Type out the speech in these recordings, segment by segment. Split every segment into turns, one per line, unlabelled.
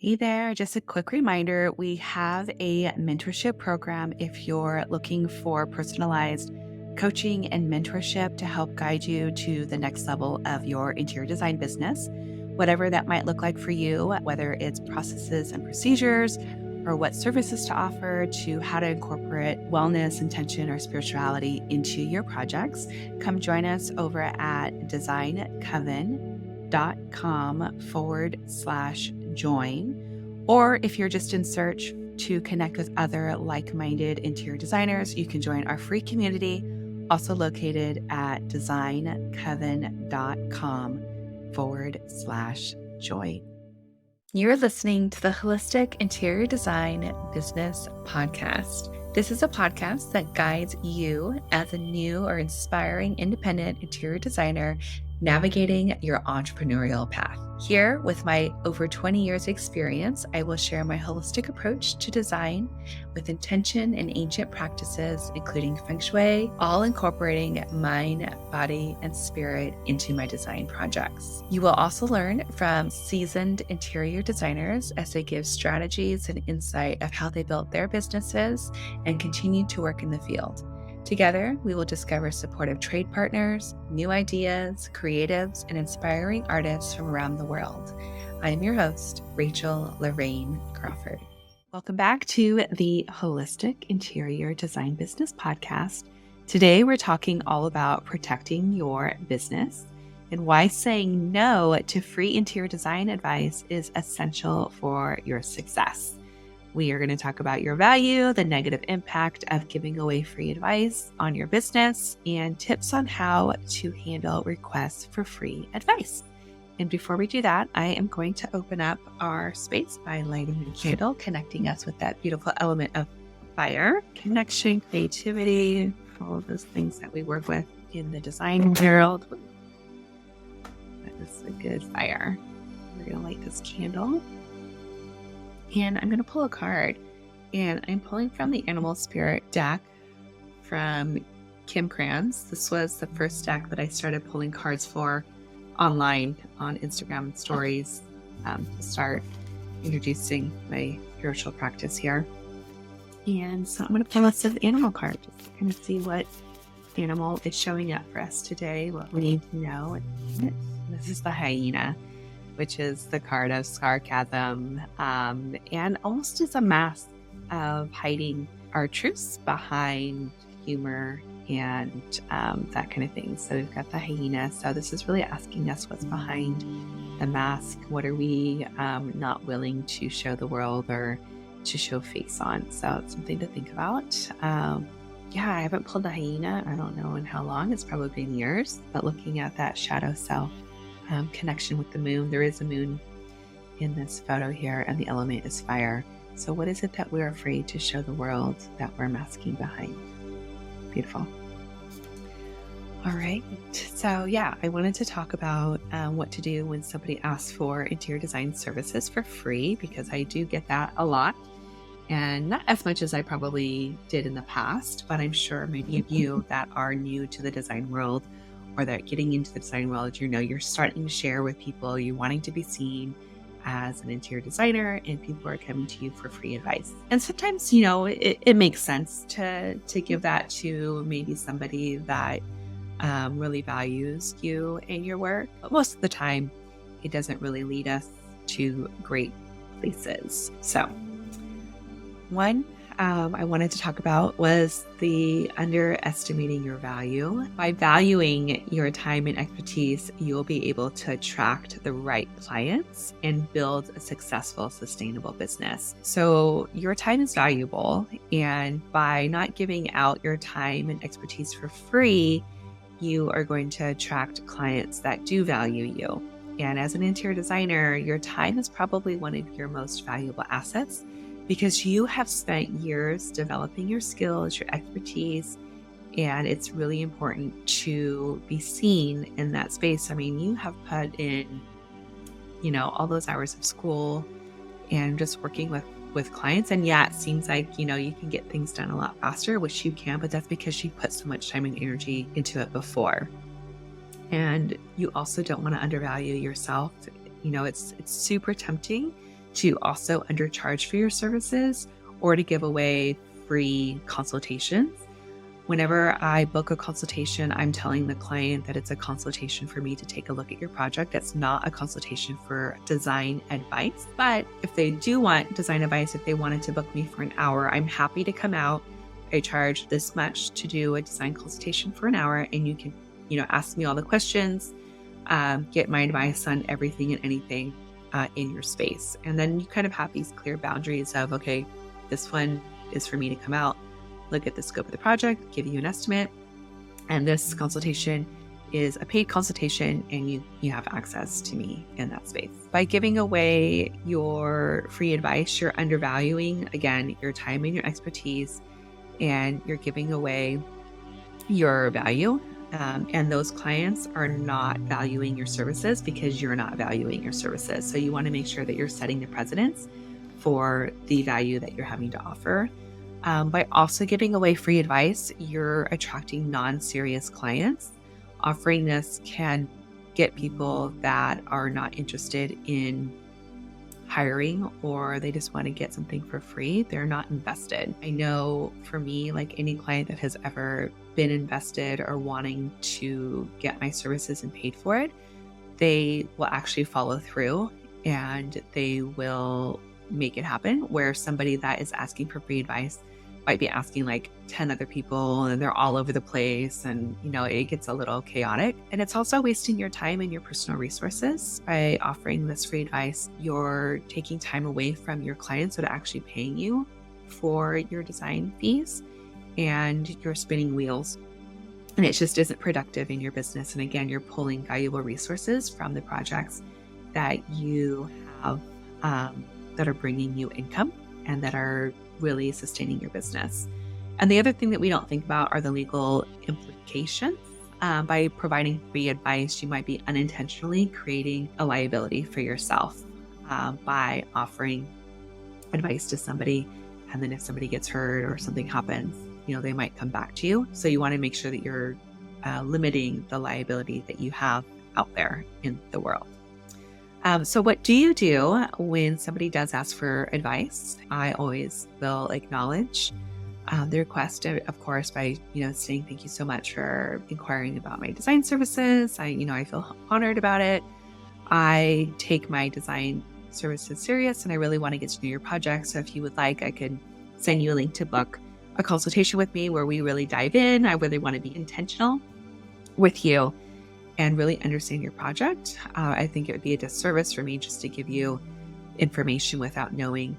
Hey there, just a quick reminder, we have a mentorship program if you're looking for personalized coaching and mentorship to help guide you to the next level of your interior design business, whatever that might look like for you, whether it's processes and procedures or what services to offer to how to incorporate wellness, intention, or spirituality into your projects. Come join us over at designcoven.com/join. Or if you're just in search to connect with other like-minded interior designers, you can join our free community, also located at designcoven.com/join. You're listening to the Holistic Interior Design Business Podcast. This is a podcast that guides you as a new or inspiring independent interior designer navigating your entrepreneurial path. Here, with my over 20 years experience, I will share my holistic approach to design with intention and ancient practices, including feng shui, all incorporating mind, body, and spirit into my design projects. You will also learn from seasoned interior designers as they give strategies and insight of how they built their businesses and continue to work in the field. Together, we will discover supportive trade partners, new ideas, creatives, and inspiring artists from around the world. I am your host, Rachel Larraine Crawford. Welcome back to the Holistic Interior Design Business Podcast. Today, we're talking all about protecting your business and why saying no to free interior design advice is essential for your success. We are going to talk about your value, the negative impact of giving away free advice on your business, and tips on how to handle requests for free advice. And before we do that, I am going to open up our space by lighting a candle, connecting us with that beautiful element of fire, connection, creativity, all of those things that we work with in the design world. That is a good fire. We're going to light this candle. And I'm going to pull a card, and I'm pulling from the Animal Spirit deck from Kim Krans. This was the first deck that I started pulling cards for online on Instagram stories to start introducing my spiritual practice here. And so I'm going to pull us an animal card just to kind of see what animal is showing up for us today, what we need to know. This is the hyena, which is the card of sarcasm, and almost as a mask of hiding our truths behind humor and that kind of thing. So we've got the hyena. So this is really asking us what's behind the mask. What are we not willing to show the world or to show face on? So it's something to think about. I haven't pulled the hyena. I don't know in how long. It's probably been years. But looking at that shadow self, connection with the moon. There is a moon in this photo here, and the element is fire. So what is it that we're afraid to show the world that we're masking behind? Beautiful. All right. So I wanted to talk about what to do when somebody asks for interior design services for free, because I do get that a lot, and not as much as I probably did in the past, but I'm sure many of you that are new to the design world or that getting into the design world, you're starting to share with people, you're wanting to be seen as an interior designer, and people are coming to you for free advice. And sometimes, it makes sense to give that to maybe somebody that really values you and your work. But most of the time, it doesn't really lead us to great places. So one I wanted to talk about was the underestimating your value. By valuing your time and expertise, you'll be able to attract the right clients and build a successful, sustainable business. So your time is valuable, and by not giving out your time and expertise for free, you are going to attract clients that do value you. And as an interior designer, your time is probably one of your most valuable assets, because you have spent years developing your skills, your expertise, and it's really important to be seen in that space. I mean, you have put in, all those hours of school and just working with clients. And it seems like, you can get things done a lot faster, which you can, but that's because you put so much time and energy into it before. And you also don't want to undervalue yourself. It's super tempting to also undercharge for your services or to give away free consultations. Whenever I book a consultation, I'm telling the client that it's a consultation for me to take a look at your project. It's not a consultation for design advice. But if they do want design advice, if they wanted to book me for an hour, I'm happy to come out. I charge this much to do a design consultation for an hour, and you can, ask me all the questions, get my advice on everything and anything in your space. And then you kind of have these clear boundaries of, okay, this one is for me to come out, look at the scope of the project, give you an estimate, and this consultation is a paid consultation, and you have access to me in that space. By giving away your free advice, you're undervaluing, again, your time and your expertise, and you're giving away your value. And those clients are not valuing your services because you're not valuing your services. So you want to make sure that you're setting the precedence for the value that you're having to offer. By also giving away free advice, you're attracting non-serious clients. Offering this can get people that are not interested in hiring, or they just want to get something for free. They're not invested. I know for me, like any client that has ever been invested or wanting to get my services and paid for it, they will actually follow through and they will make it happen. Where somebody that is asking for free advice might be asking like 10 other people and they're all over the place, and it gets a little chaotic. And it's also wasting your time and your personal resources. By offering this free advice, you're taking time away from your clients that are actually paying you for your design fees, and you're spinning wheels, and it just isn't productive in your business. And again, you're pulling valuable resources from the projects that you have that are bringing you income and that are really sustaining your business. And the other thing that we don't think about are the legal implications. By providing free advice, you might be unintentionally creating a liability for yourself by offering advice to somebody. And then if somebody gets hurt or something happens, they might come back to you. So you want to make sure that you're limiting the liability that you have out there in the world. So what do you do when somebody does ask for advice? I always will acknowledge the request, of course, by, saying thank you so much for inquiring about my design services. I feel honored about it. I take my design services serious, and I really want to get to know your project. So if you would like, I could send you a link to book a consultation with me where we really dive in. I really want to be intentional with you and really understand your project. I think it would be a disservice for me just to give you information without knowing,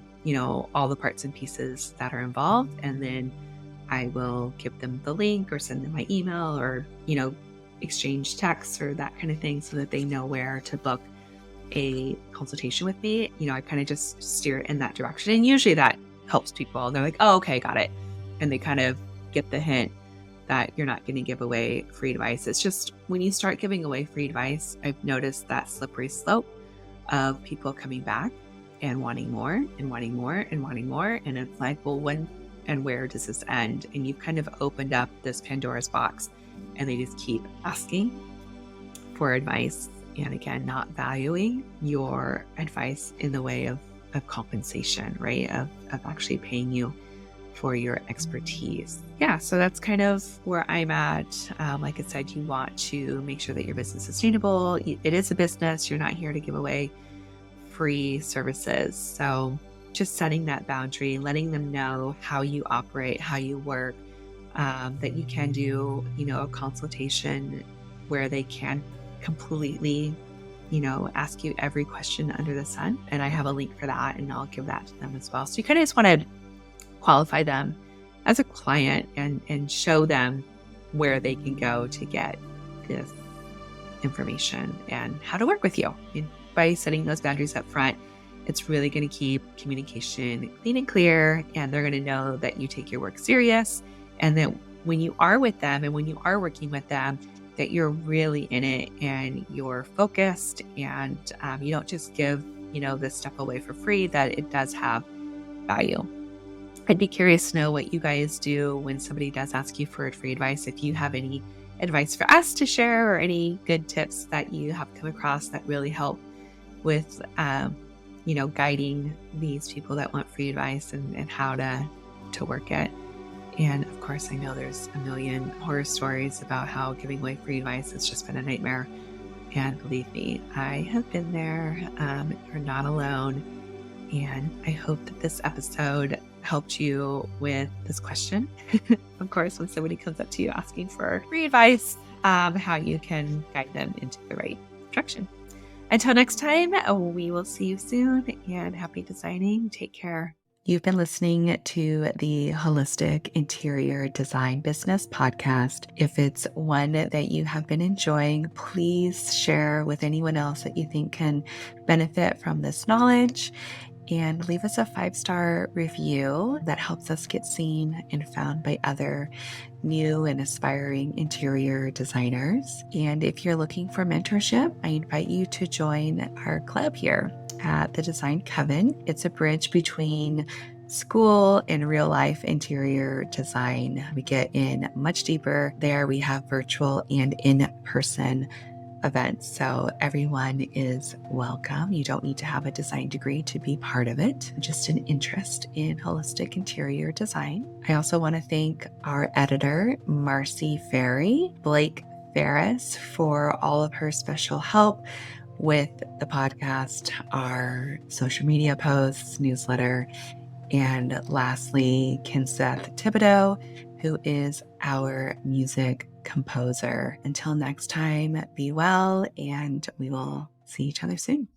all the parts and pieces that are involved. And then I will give them the link or send them my email or, exchange texts or that kind of thing so that they know where to book a consultation with me. I kind of just steer it in that direction. And usually that helps people. They're like, oh, okay, got it. And they kind of get the hint that you're not going to give away free advice. It's just when you start giving away free advice, I've noticed that slippery slope of people coming back and wanting more and wanting more and wanting more. And it's like, well, when and where does this end? And you've kind of opened up this Pandora's box, and they just keep asking for advice. And again, not valuing your advice in the way of compensation, right? Of actually paying you for your expertise. Yeah, so that's kind of where I'm at. Like I said, you want to make sure that your business is sustainable. It is a business. You're not here to give away free services. So just setting that boundary, letting them know how you operate, how you work, that you can do, a consultation where they can completely, ask you every question under the sun. And I have a link for that, and I'll give that to them as well. So you kind of just want to qualify them as a client and show them where they can go to get this information and how to work with you. And by setting those boundaries up front, it's really going to keep communication clean and clear, and they're going to know that you take your work serious, and that when you are with them and when you are working with them, that you're really in it and you're focused, and you don't just give, this stuff away for free, that it does have value. I'd be curious to know what you guys do when somebody does ask you for free advice. If you have any advice for us to share or any good tips that you have come across that really help with guiding these people that want free advice and how to work it. And of course, I know there's a million horror stories about how giving away free advice has just been a nightmare. And believe me, I have been there. You're not alone. And I hope that this episode helped you with this question. Of course, when somebody comes up to you asking for free advice, how you can guide them into the right direction. Until next time, we will see you soon, and happy designing. Take care. You've been listening to the Holistic Interior Design Business Podcast. If it's one that you have been enjoying, please share with anyone else that you think can benefit from this knowledge, and leave us a 5-star review that helps us get seen and found by other new and aspiring interior designers. And if you're looking for mentorship, I invite you to join our club here at the Design Coven. It's a bridge between school and real life interior design. We get in much deeper there. We have virtual and in-person events, so everyone is welcome. You don't need to have a design degree to be part of it, just an interest in holistic interior design. I also want to thank our editor, Marcy Ferry, Blake Ferris, for all of her special help with the podcast, our social media posts, newsletter, and lastly, Kinseth Thibodeau, who is our music composer. Until next time, be well, and we will see each other soon.